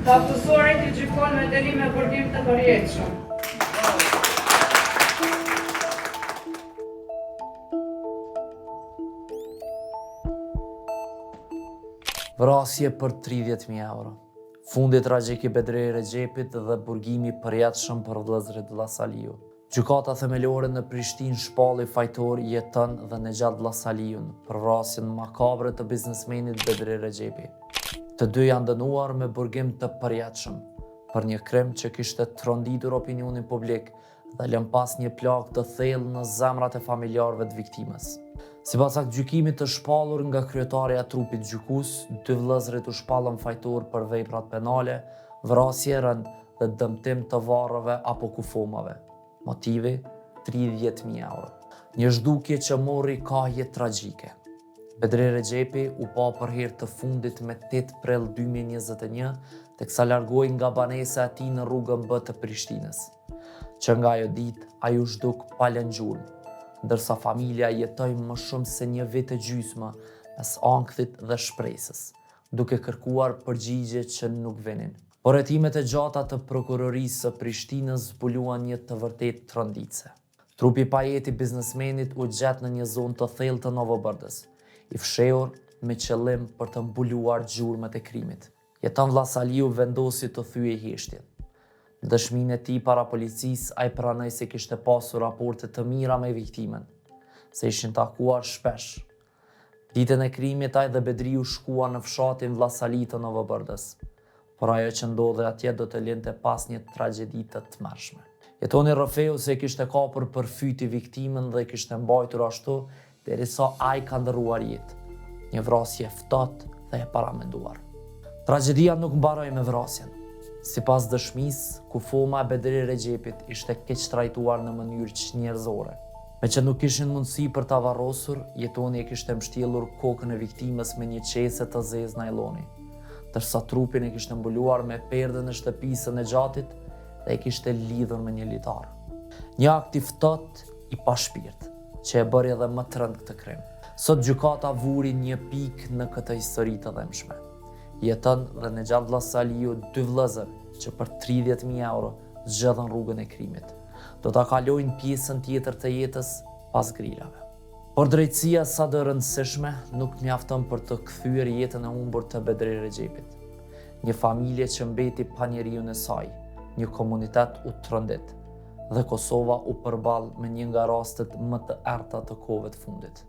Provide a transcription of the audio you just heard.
Aktësorit i gjykon me dënim me përdim të përjetshëm. Vrasje për 30.000 euro. Fundi tragjik i Bedri Rexhepit dhe burgimi i përjetshëm për vëllezërit Vllasaliu. Gjykata themelore në Prishtinë shpalli fajtor Jeton dhe Nexhat Vllasaliun për vrasjen makabre të biznesmenit Bedri Rexhepi. Të dy janë dënuar me burgim të përjetshëm për një krim që kishte tronditur opinionin publik dhe lën pas një plagë të thellë në zemrat e familjarëve të viktimës. Sipas aktgjykimit të shpallur nga kryetaria e trupit gjykues, dy vëllezërit u shpallën fajtor për veprat penale, vrasje, rënd dhe dëmtim të varreve apo kufomave. Motivi 30.000 euro. Një zhdukje që mori kahje tragjike. Bedri Rexhepi u pa për herë të fundit me 8 prill 2021, teksa largohej nga banesa e tij në rrugën B të Prishtinës. Që nga ajo ditë ai u zhduk pa lënë gjurmë, ndërsa familja jetoi më shumë se një vit e gjysmë mes ankthit dhe shpresës, duke kërkuar përgjigje që nuk vinin. Por hetimet e gjata të prokurorisë së Prishtinës zbuluan një të vërtet tronditse. Trupi pa jetë i biznesmenit u gjet në një zonë të thellë të Novobërdës, i fshehur me qëllim për të mbuluar gjurmët e krimit. Jeton Vllasaliu vendosi të thyej heshtjen. Në dëshminë e tij para policisë, ai pranoi se kishte pasur raporte të mira me viktimën, se ishin takuar shpesh. Ditën e krimit ai dhe Bedriu shkuan në fshatin Vllasali të Novobërdës, por ajo që ndodhi atje do të linte pas një tragjedi të tmerrshme. Jetoni rrëfeu se kishte kapur për fyti viktimën dhe kishte mbajtur ashtu derisa ai ka ndërruar jetë. Një vrasje ftohtë dhe e paramenduar. Tragjedia nuk mbaroi me vrasjen. Sipas dëshmisë, kufoma e Bedri Rexhepit ishte keq trajtuar në mënyrë çnjerëzore. Me që nuk kishin mundësi për ta varrosur, Jetoni e kishte mbështjellur kokën e viktimës me një qese të zezë najloni, ndërsa trupin e kishte mbuluar me perdën e shtëpisë së Nexhatit dhe e kishte lidhur me një litar. Një akt i ftohtë i pa shpirt, që e bëri edhe më të rënd këtë krim. Sot gjykata vuri një pikë në këtë histori të dhëmshme. Jeton dhe Nexhat Vllasaliu, dy vëllezër që për 30.000 euro zgjedhën rrugën e krimit. Do ta kalojnë pjesën tjetër të jetës pas grilave. Por drejtësia sa do rëndësishme nuk mjafton për të kthyer jetën e humbur të Bedri Rexhepit. Një familje që mbeti pa njeriun e saj, një komunitet u trondit dhe Kosova u përball me një nga rastet më të errta të kohëve të fundit.